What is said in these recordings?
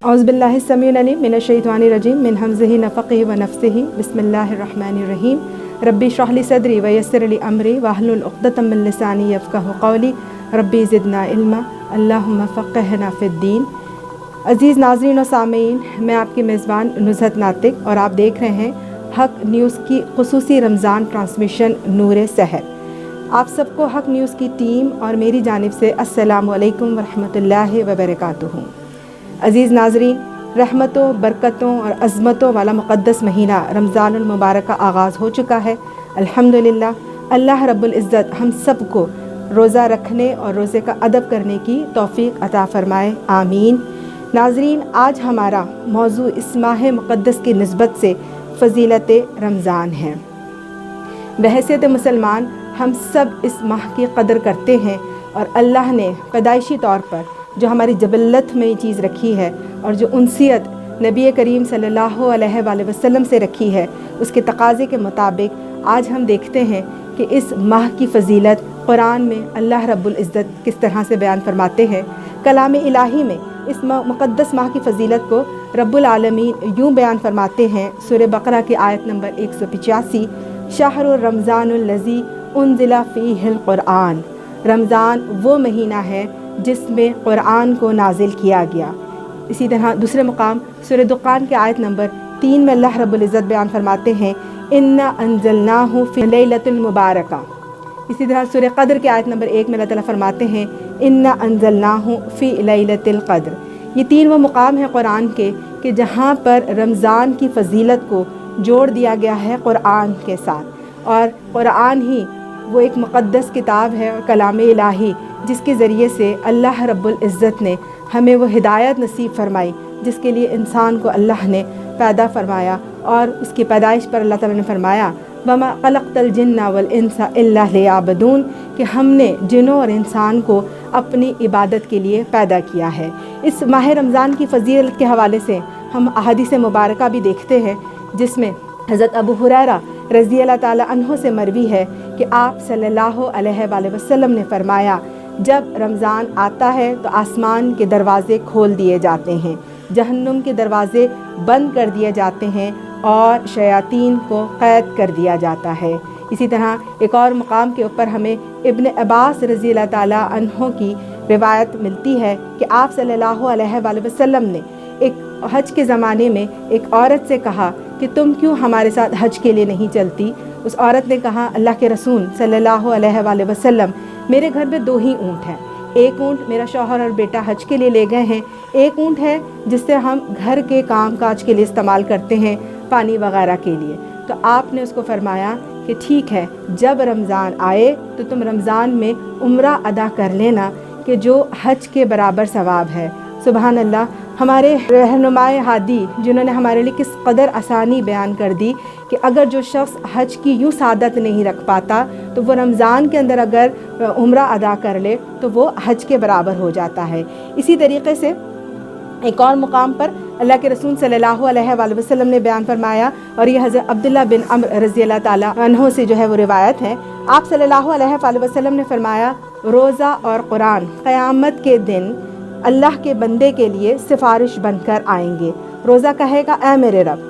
औज़ु बिल्लाहि समीउल अलीम मिनश शैतानिर रजीम मिन हमज़िहि नफ़ख़िहि व नफ़्सिहि बिस्मिल्लाहिर रहमानिर रहीम रब्बी इश्रह ली सदरी व यस्सिर ली अमरी वहलुल उक़्दतम मिन लिसानी यफ़क़हू क़ौली रब्बी ज़िदना इल्मा अल्लाहुम्मा फ़क़्हिना फ़िद्दीन। अज़ीज़ नाज़रीन और सामीन, मैं आपकी मेज़बान नुज़हत नातिक और आप देख रहे हैं हक़ न्यूज़ की ख़ुसूसी रमज़ान ट्रांसमिशन नूर सहर। आप सबको हक़ न्यूज़ की टीम और मेरी जानिब से अस्सलामु अलैकुम व रहमतुल्लाहि व बरकातुहू। अज़ीज़ नाज़रीन, रहमतों, बरकतों और अज़मतों वाला मुक़द्दस महीना रमज़ानुल मुबारक का आगाज़ हो चुका है। अल्हम्दुलिल्लाह, अल्लाह रब्बुल इज़्ज़त हम सब को रोज़ा रखने और रोज़े का अदब करने की तौफ़ीक़ अता फ़रमाए, आमीन। नाज़रीन, आज हमारा मौज़ू इस माह मुक़द्दस की निस्बत से फ़ज़ीलत रमज़ान है। बहैसियत मुसलमान हम सब इस माह की क़दर करते हैं और अल्लाह ने पैदाइशी तौर पर जो हमारी जबल्लत में ये चीज़ रखी है और जो उनसियत नबी करीम सल्लल्लाहु अलैहि वसल्लम से रखी है, उसके तकाज़े के मुताबिक आज हम देखते हैं कि इस माह की फ़जीलत कुरान में अल्लाह रब्बुल इज़्ज़त किस तरह से बयान फरमाते हैं। कलाम इलाही में इस मुक़द्दस माह की फ़जीलत को रब्बुल आलमीन यूँ बयान फरमाते हैं। सूरह बक़रा की आयत नंबर 185, शहरुर रमज़ानुल्लज़ी उन्ज़िला फ़ीहिल क़ुरआन। रमज़ान वो महीना है जिसमें क़ुरआन को नाजिल किया गया। इसी तरह दूसरे मुकाम सूरह दुक़ान के आयत नंबर 3 में अल्लाह रब्बुल इज़्ज़त बयान फरमाते हैं, इन्ना अंज़लनाहु फ़ी लैलतिल मुबारका। इसी तरह सूरह क़द्र के आयत नंबर 1 में अल्लाह ताला फरमाते हैं, इन्ना अंज़लनाहु फ़ी लैलतिल क़द्र। ये 3 वो मुकाम हैं क़ुरआन के कि जहाँ पर रमज़ान की फ़जीलत को जोड़ दिया गया है क़ुरआन के साथ। और क़ुरआन ही वो एक मुक़द्दस किताब है और कलाम इलाही जिसके ज़रिए से अल्लाह रब्बुल इज़्ज़त ने हमें वो हिदायत नसीब फ़रमाई जिसके लिए इंसान को अल्लाह ने पैदा फ़रमाया। और उसकी पैदाइश पर अल्लाह ताला ने फ़रमाया, वमा ख़लक़तल जिन्ना वल इंसा इल्ला लियअबुदून, कि हमने जिन्नों और इंसान को अपनी इबादत के लिए पैदा किया है। इस माह रमज़ान की फ़जीलत के हवाले से हम अहादीस मुबारका भी देखते हैं जिसमें हज़रत अबू हुरैरा रज़ी अल्लाह ताला अन्हो से मरवी है कि आप सल्लल्लाहु अलैहि वसल्लम ने फ़रमाया, जब रमज़ान आता है तो आसमान के दरवाज़े खोल दिए जाते हैं, जहन्नुम के दरवाज़े बंद कर दिए जाते हैं और शयातीन को क़ैद कर दिया जाता है। इसी तरह एक और मुकाम के ऊपर हमें इब्न अब्बास रज़ी अल्लाह ताला अन्हो की रिवायत मिलती है कि आप सल्लल्लाहु अलैहि वसल्लम ने एक हज के ज़माने में एक औरत से कहा कि तुम क्यों हमारे साथ हज के लिए नहीं चलती। उस औरत ने कहा, अल्लाह के रसूल सल्लल्लाहु अलैहि वसल्लम, मेरे घर में 2 ही ऊँट हैं। एक ऊँट मेरा शौहर और बेटा हज के लिए ले गए हैं, एक ऊँट है जिससे हम घर के काम काज के लिए इस्तेमाल करते हैं, पानी वगैरह के लिए। तो आपने उसको फरमाया कि ठीक है, जब रमज़ान आए तो तुम रमज़ान में उम्रा अदा कर लेना कि जो हज के बराबर सवाब है। सुबहान अल्लाह, हमारे रहनुमाए हादी जिन्होंने हमारे लिए किस कदर आसानी बयान कर दी कि अगर जो शख्स हज की यूँ सादत नहीं रख पाता तो वो रमज़ान के अंदर अगर उम्रा अदा कर ले तो वो हज के बराबर हो जाता है। इसी तरीके से एक और मुकाम पर अल्लाह के रसूल सल्लल्लाहु अलैहि वसल्लम ने बयान फरमाया, और ये हज़रत अब्दुल्ला बिन अम्र रज़ी अल्लाह ताला अन्हो से जो है वो रिवायत है। आप सल्लल्लाहु अलैहि वसल्लम ने फरमाया, रोज़ा और कुरान क़यामत के दिन अल्लाह के बंदे के लिए सिफारिश बनकर आएंगे। रोज़ा कहेगा, ऐ मेरे रब,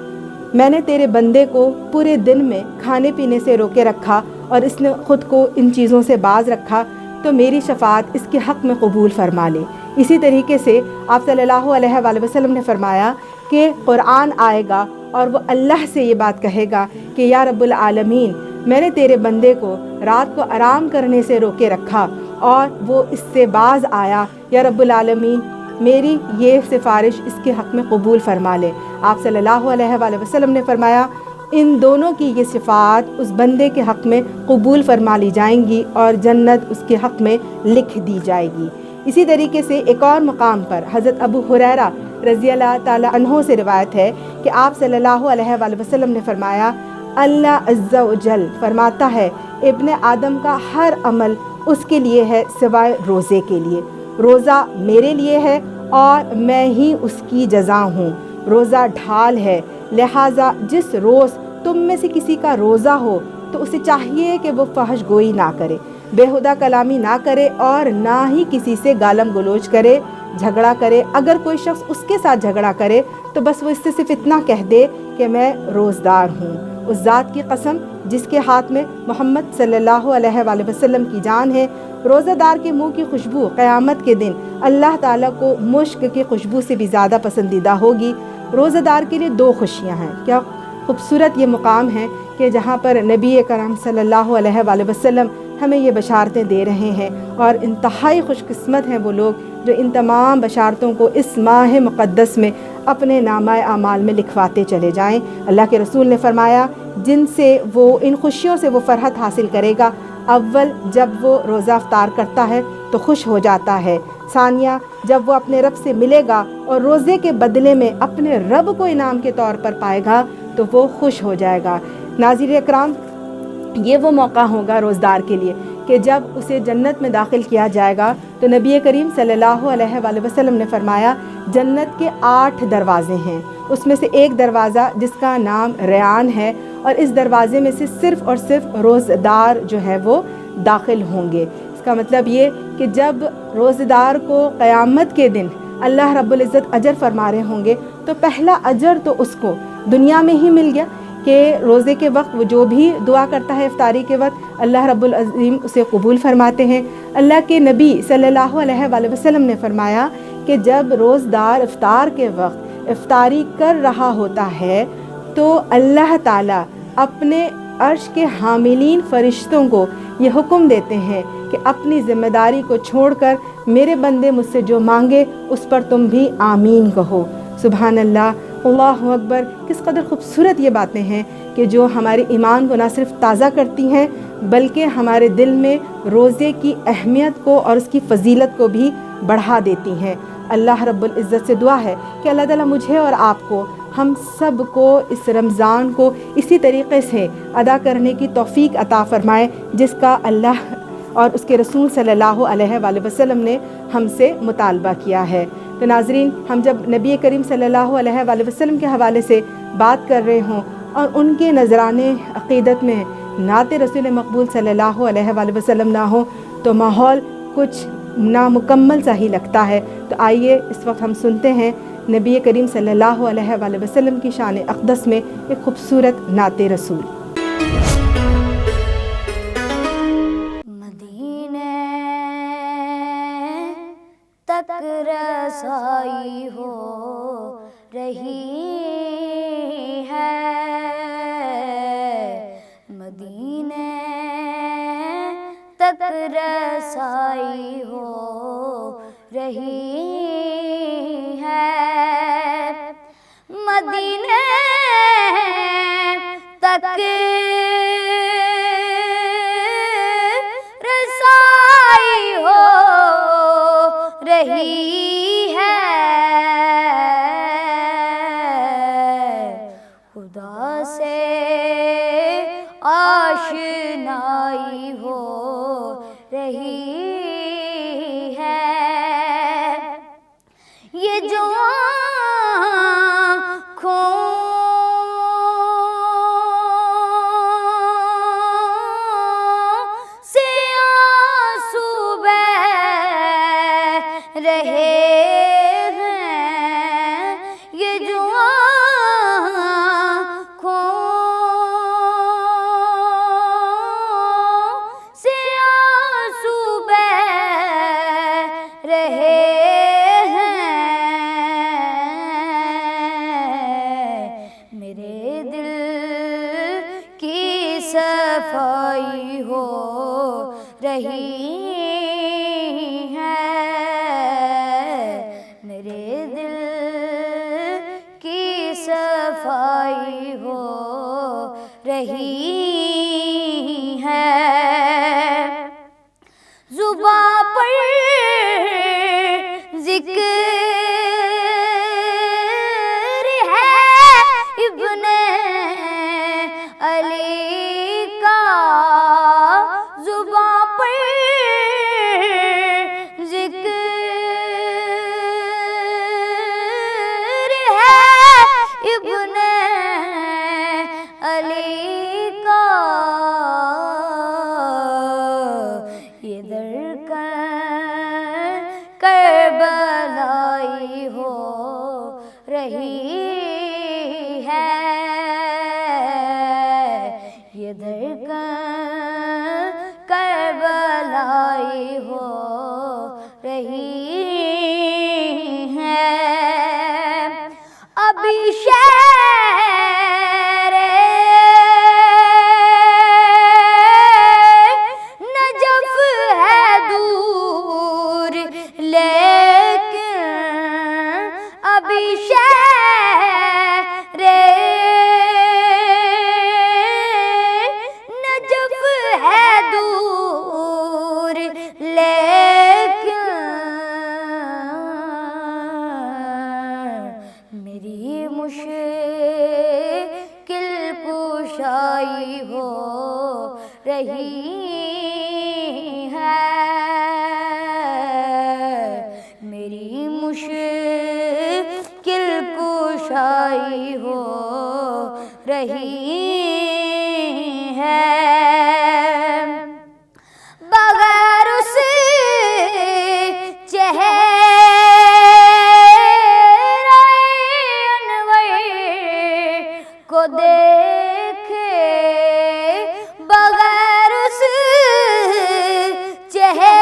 मैंने तेरे बंदे को पूरे दिन में खाने पीने से रोके रखा और इसने ख़ुद को इन चीज़ों से बाज रखा, तो मेरी शफ़ाअत इसके हक़ में कबूल फ़रमा ले। इसी तरीके से आप सल्लल्लाहु अलैहि वसल्लम ने फ़रमाया कि कुरान आएगा और वो अल्लाह से ये बात कहेगा कि या रब्बुल आलमीन, मैंने तेरे बंदे को रात को आराम करने से रोके रखा और वो इससे बाज आया, या रब्बुल आलमीन मेरी ये सिफारिश इसके हक़ में कबूल फ़रमा ले। आप सल्लल्लाहु अलैहि वसल्लम ने फ़रमाया, इन दोनों की ये सिफ़ात उस बंदे के हक़ में कबूल फ़रमा ली जाएंगी और जन्नत उसके हक़ में लिख दी जाएगी। इसी तरीके से एक और मुकाम पर हज़रत अबू हुरैरा रज़ी अल्लाह ताला अन्हो से रिवायत है कि आप सल्लल्लाहु अलैहि वसल्लम ने फ़रमाया, अल्लाह अज़्ज़ा व जल फरमाता है, इब्ने आदम का हर अमल उसके लिए है सिवाय रोज़े के लिए। रोज़ा मेरे लिए है और मैं ही उसकी जज़ा हूँ। रोज़ा ढाल है, लिहाजा जिस रोज़ तुम में से किसी का रोज़ा हो तो उसे चाहिए कि वो फहश गोई ना करे, बेहुदा कलामी ना करे और ना ही किसी से गालम गलोच करे, جھگڑا کرے، اگر کوئی شخص اس کے ساتھ جھگڑا کرے تو بس وہ اس سے صرف اتنا کہہ دے کہ میں روزدار ہوں۔ اس ذات کی قسم جس کے ہاتھ میں محمد صلی اللہ علیہ وآلہ وسلم کی جان ہے، روزہ دار کے منہ کی خوشبو قیامت کے دن اللہ تعالیٰ کو مشک کی خوشبو سے بھی زیادہ پسندیدہ ہوگی۔ روزہ دار کے لیے 2 خوشیاں ہیں۔ کیا خوبصورت یہ مقام ہے کہ جہاں پر نبی کرم صلی اللہ علیہ وآلہ وسلم ہمیں یہ بشارتیں دے رہے ہیں، اور انتہائی خوش قسمت ہیں وہ لوگ جو ان تمام بشارتوں کو اس ماہ مقدس میں اپنے نامہ اعمال میں لکھواتے چلے جائیں۔ اللہ کے رسول نے فرمایا جن سے وہ ان خوشیوں سے وہ فرحت حاصل کرے گا، اول جب وہ روزہ افطار کرتا ہے تو خوش ہو جاتا ہے، ثانیہ جب وہ اپنے رب سے ملے گا اور روزے کے بدلے میں اپنے رب کو انعام کے طور پر پائے گا تو وہ خوش ہو جائے گا۔ ناظرین اکرام، یہ وہ موقع ہوگا روزدار کے لیے کہ جب اسے جنت میں داخل کیا جائے گا تو نبی کریم صلی اللہ علیہ وآلہ وسلم نے فرمایا جنت کے 8 دروازے ہیں، اس میں سے ایک دروازہ جس کا نام ریان ہے، اور اس دروازے میں سے صرف اور صرف روزدار جو ہے وہ داخل ہوں گے۔ اس کا مطلب یہ کہ جب روزدار کو قیامت کے دن اللہ رب العزت اجر فرما رہے ہوں گے تو پہلا اجر تو اس کو دنیا میں ہی مل گیا کہ روزے کے وقت وہ جو بھی دعا کرتا ہے افطاری کے وقت اللہ رب العظیم اسے قبول فرماتے ہیں۔ اللہ کے نبی صلی اللہ علیہ وآلہ وسلم نے فرمایا کہ جب روزدار افطار کے وقت افطاری کر رہا ہوتا ہے تو اللہ تعالیٰ اپنے عرش کے حاملین فرشتوں کو یہ حکم دیتے ہیں کہ اپنی ذمہ داری کو چھوڑ کر میرے بندے مجھ سے جو مانگے اس پر تم بھی آمین کہو۔ سبحان اللہ، اللہ اکبر۔ کس قدر خوبصورت یہ باتیں ہیں کہ جو ہمارے ایمان کو نہ صرف تازہ کرتی ہیں بلکہ ہمارے دل میں روزے کی اہمیت کو اور اس کی فضیلت کو بھی بڑھا دیتی ہیں۔ اللہ رب العزت سے دعا ہے کہ اللہ تعالیٰ مجھے اور آپ کو، ہم سب کو اس رمضان کو اسی طریقے سے ادا کرنے کی توفیق عطا فرمائے جس کا اللہ اور اس کے رسول صلی اللہ علیہ وآلہ وسلم نے ہم سے مطالبہ کیا ہے۔ تو ناظرین، ہم جب نبی کریم صلی اللہ علیہ وآلہ وسلم کے حوالے سے بات کر رہے ہوں اور ان کے نذرانے عقیدت میں نعت رسول مقبول صلی اللہ علیہ وآلہ وسلم نہ ہو تو ماحول کچھ نامکمل سا ہی لگتا ہے۔ تو آئیے اس وقت ہم سنتے ہیں نبی کریم صلی اللہ علیہ وآلہ وسلم کی شان اقدس میں ایک خوبصورت نعت رسول۔ مدینے تک رسائی ہو رہی ہے، مدینے تک رسائی ہو رہی ہے، مدینے تک رسائی ہو رہی ہے، خدا سے آشنائی ہو رہی ہے، یہ جو رہے رہی ہے، یہ دھڑکن کربلائی ہو رہی ہے، ابھی شہر نجف ہے دور، لیکن ابھی شہر نجف ہے دور، لیکن میری مشکل کشائی ہو رہی ہے، میری مشکل کشائی ہو رہی ہے، بغیر اس چہرہ انور کو دیکھے، بغیر اس چہرہ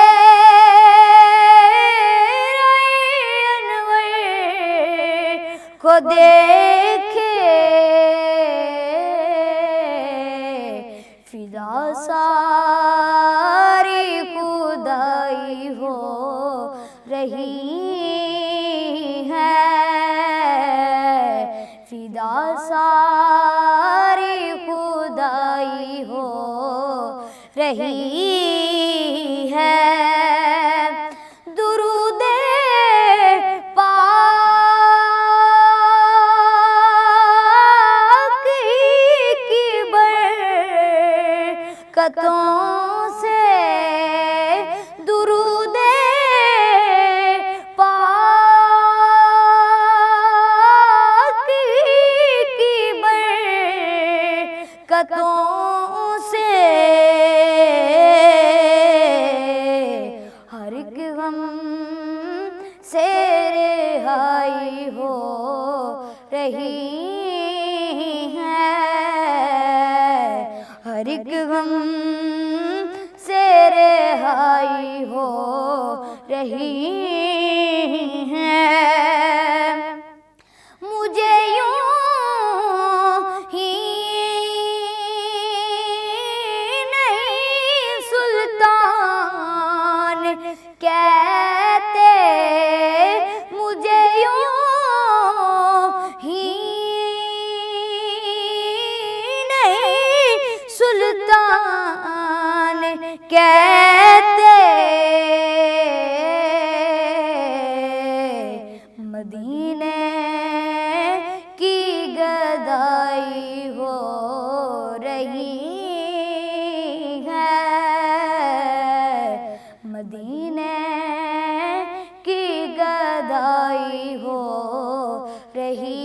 انور کو دیکھے، فضا ساری خدائی ہو رہی ہے، فضا ساری خدائی ہو رہی ہے، درود پاک کی برکتوں سے، درود پاک کی برکتوں سے، ہر ایک غم سے رہائی ہو رہی ہے، ہر ایک غم سے رہائی ہو رہی ہے، مجھے یوں ہی نہیں سلطان کہتے، مجھے یوں ہی نہیں سلطان کہتے، مدینے کی گدائی ہو رہی ہے، مدینے کی گدائی ہو رہی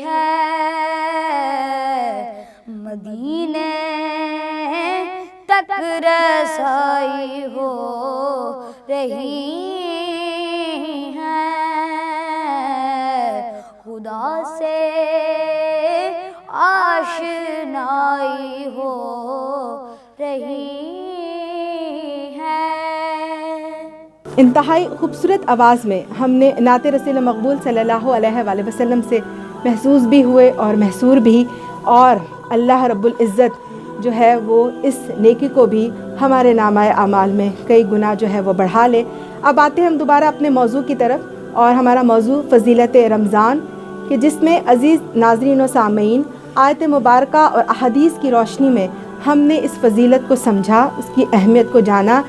ہے، مدینے تک رسائی ہو رہی ہے، خدا سے آشنائی ہو رہی ہے۔ انتہائی خوبصورت آواز میں ہم نے نعت رسول مقبول صلی اللہ علیہ وآلہ وسلم سے محسوس بھی ہوئے اور محصور بھی، اور اللہ رب العزت جو ہے وہ اس نیکی کو بھی ہمارے نامہ اعمال میں کئی گنا جو ہے وہ بڑھا لے۔ اب آتے ہیں ہم دوبارہ اپنے موضوع کی طرف، اور ہمارا موضوع فضیلت رمضان، کہ جس میں عزیز ناظرین و سامعین آیت مبارکہ اور احادیث کی روشنی میں ہم نے اس فضیلت کو سمجھا، اس کی اہمیت کو جانا۔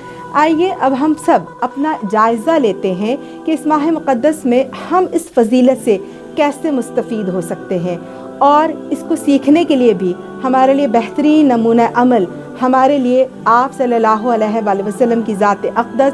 آئیے اب ہم سب اپنا جائزہ لیتے ہیں کہ اس ماہ مقدس میں ہم اس فضیلت سے کیسے مستفید ہو سکتے ہیں، اور اس کو سیکھنے کے لیے بھی ہمارے لیے بہترین نمونہ عمل ہمارے لیے آپ صلی اللہ علیہ وآلہ وسلم کی ذات اقدس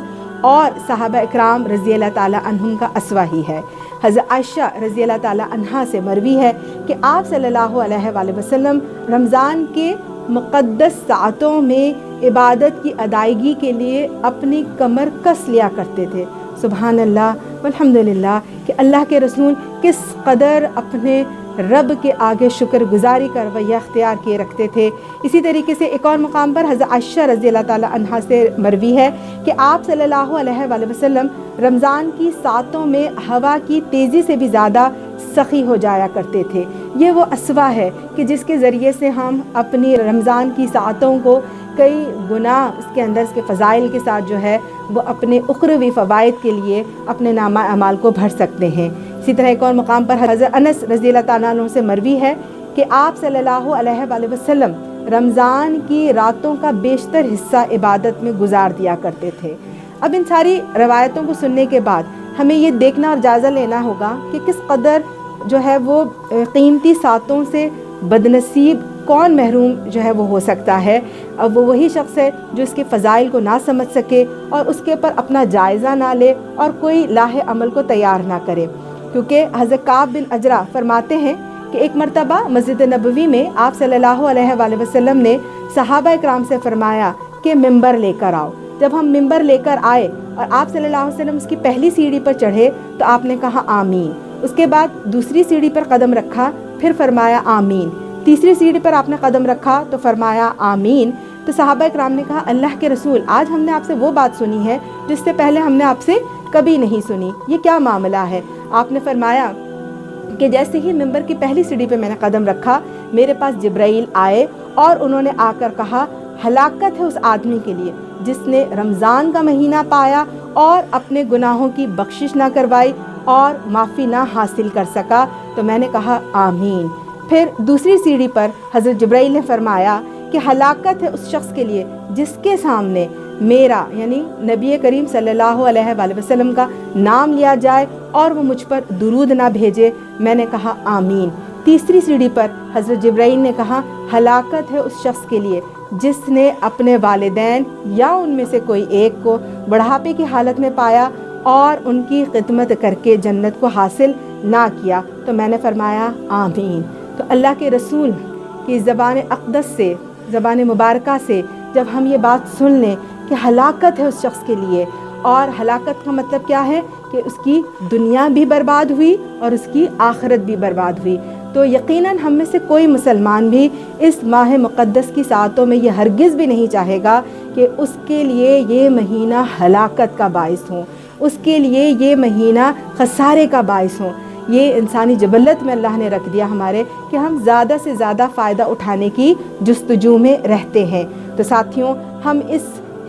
اور صحابہ اکرام رضی اللہ تعالیٰ عنہم کا اسوہ ہی ہے۔ حضرت عائشہ رضی اللہ تعالیٰ عنہا سے مروی ہے کہ آپ صلی اللہ علیہ وآلہ وسلم رمضان کے مقدس ساعتوں میں عبادت کی ادائیگی کے لیے اپنی کمر کس لیا کرتے تھے، सुबहान अल्लाह वल्हम्दुलिल्लाह कि अल्लाह के रसूल किस कदर अपने रब के आगे शुक्रगुजारी का रवैया अख्तियार किए रखते थे। इसी तरीके से एक और मुकाम पर हज़रत आयशा रज़ी अल्लाह ताला अन्हा से मरवी है कि आप सल्लल्लाहु अलैहि वसल्लम रमज़ान की सातों में हवा की तेज़ी से भी ज़्यादा सखी हो जाया करते थे। ये वो असवा है कि जिसके ज़रिए से हम अपनी रमज़ान की सातों को कई गुना इसके अंदर इसके फ़ज़ाइल के साथ जो है वो अपने उखरवी फ़वाइद के लिए अपने नामा अमाल को भर सकते हैं। इसी तरह एक और मुकाम पर हज़रत अनस रज़ी अल्लाह ताला अन्हु से मरवी है कि आप सल्लल्लाहु अलैहि वसल्लम रमज़ान की रातों का बेशतर हिस्सा इबादत में गुजार दिया करते थे। अब इन सारी रवायतों को सुनने के बाद हमें ये देखना और जायज़ा लेना होगा कि किस कदर जो है वो कीमती सातों से बदनसीब कौन महरूम जो है वो हो सकता है। अब वो वही शख्स है जो इसके फ़ज़ाइल को ना समझ सके और उसके ऊपर अपना जायज़ा ना ले और कोई लाहे अमल को तैयार ना करे। क्योंकि हज़रत काब बिन अजरा फरमाते हैं कि एक मरतबा मस्जिद नबवी में आप सल्लल्लाहु अलैहि वसल्लम ने सहाबा इकराम से फरमाया कि मिंबर लेकर आओ। जब हम मिंबर लेकर आए और आप सल्लल्लाहु अलैहि वसल्लम उसकी पहली सीढ़ी पर चढ़े तो आपने कहा आमीन। उसके बाद दूसरी सीढ़ी पर कदम रखा, फिर फरमाया आमीन। तीसरी सीढ़ी पर आपने कदम रखा तो फरमाया आमीन। तो सहाबा इकराम ने कहा अल्लाह के रसूल, आज हमने आपसे वो बात सुनी है जिससे पहले हमने आपसे कभी नहीं सुनी, ये क्या मामला है। आपने फरमाया कि जैसे ही मिंबर की पहली सीढ़ी पे मैंने कदम रखा, मेरे पास जिब्राइल आए और उन्होंने आकर कहा हलाकत है उस आदमी के लिए जिसने रमज़ान का महीना पाया और अपने गुनाहों की बख्शिश ना करवाई और माफ़ी ना हासिल कर सका। तो मैंने कहा आमीन। फिर दूसरी सीढ़ी पर हज़रत जिब्राइल ने फरमाया कि हलाकत है उस शख्स के लिए जिसके सामने मेरा यानी नबी करीम सल्लल्लाहु अलैहि वसल्लम का नाम लिया जाए और वो मुझ पर दुरूद ना भेजे। मैंने कहा आमीन। तीसरी सीढ़ी पर हज़रत जिब्राइल ने कहा हलाकत है उस शख्स के लिए जिसने अपने वालिदैन या उनमें से कोई एक को बुढ़ापे की हालत में पाया और उनकी खिदमत करके जन्नत को हासिल ना किया। तो मैंने फरमाया आमीन। तो अल्लाह के रसूल की ज़बान अक़दस से, ज़बान मुबारका से जब हम ये बात सुन लें कि हलाकत है उस शख्स के लिए, और हलाकत का मतलब क्या है कि उसकी दुनिया भी बर्बाद हुई और उसकी आखिरत भी बर्बाद हुई, तो यकीनन हम में से कोई मुसलमान भी इस माह मुक़द्दस की सातों में ये हरगिज़ भी नहीं चाहेगा कि उसके लिए ये महीना हलाकत का बाइस हो, उसके लिए ये महीना खसारे का बाइस हो। ये इंसानी जबलत में अल्लाह ने रख दिया हमारे कि हम ज़्यादा से ज़्यादा फ़ायदा उठाने की जुस्तजू में रहते हैं। तो साथियों, हम इस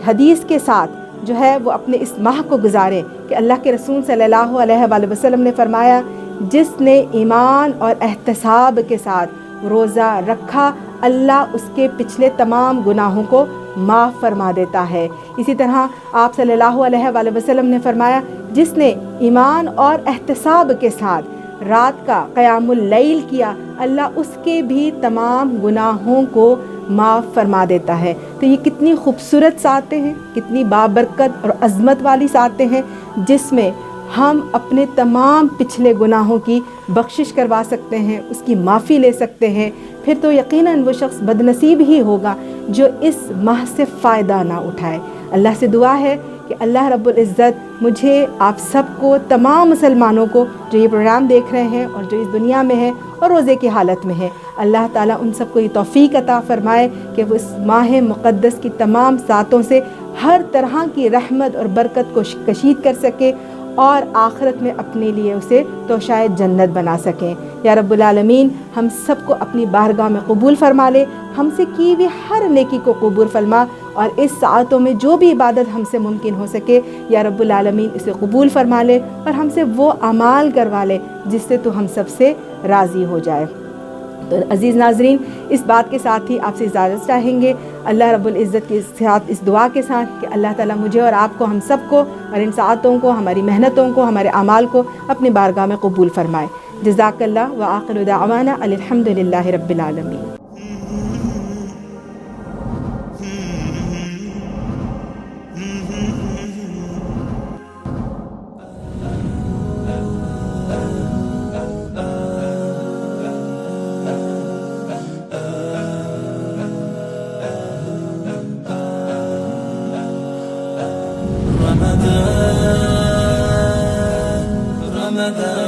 हदीस के साथ जो है वो अपने इस माह को गुजारें कि अल्लाह के रसूल सल्लल्लाहु अलैहि वसल्लम ने फरमाया जिसने ईमान और एहतसाब के साथ रोज़ा रखा अल्लाह उसके पिछले तमाम गुनाहों को माफ़ फरमा देता है। इसी तरह आप सल्लल्लाहु अलैहि वसल्लम ने फरमाया जिसने ईमान और एहतसाब के साथ रात का क़यामुल लैल किया अल्लाह उसके भी तमाम गुनाहों को माफ़ फरमा देता है। तो ये कितनी खूबसूरत सातें हैं, कितनी बाबरकत और अज़मत वाली सातें हैं जिसमें हम अपने तमाम पिछले गुनाहों की बख्शिश करवा सकते हैं, उसकी माफ़ी ले सकते हैं। फिर तो यकीनन वो शख्स बदनसीब ही होगा जो इस माह से फ़ायदा ना उठाए। अल्लाह से दुआ है कि अल्लाह रब्बुल इज़्ज़त मुझे, आप सबको, तमाम मुसलमानों को जो ये प्रोग्राम देख रहे हैं और जो इस दुनिया में हैं और रोज़े की हालत में हैं, अल्लाह ताला उन सबको ये तौफ़ीक अता फ़रमाए कि वो इस माह मुक़द्दस की तमाम सातों से हर तरह की रहमत और बरकत को कशीद कर सके और आखिरत में अपने लिए उसे तो शायद जन्नत बना सकें। या रब्बुल आलमीन हम सबको अपनी बारगाह में कबूल फ़रमा ले, हमसे की हुई हर नेकी को कबूल फरमा और इस सातों में जो भी इबादत हमसे मुमकिन हो सके या रब्बुल आलमीन इसे कबूल फ़रमा ले और हमसे वो अमाल करवा ले जिससे तो हम सबसे राज़ी हो जाए। तो अज़ीज़ नाज़रीन, इस बात के साथ ही आपसे इजाज़त चाहेंगे अल्लाह रब्बुल इज़्ज़त के साथ, इस दुआ के साथ कि अल्लाह ताला मुझे और आपको, हम सबको और इन सातों को, हमारी मेहनतों को, हमारे अमाल को अपनी बारगाह में कबूल फ़रमाए। जज़ाकल्लाह व आखिरु दावाना अल्हम्दुलिल्लाहि रब्बिल आलमीन। رمضان هذا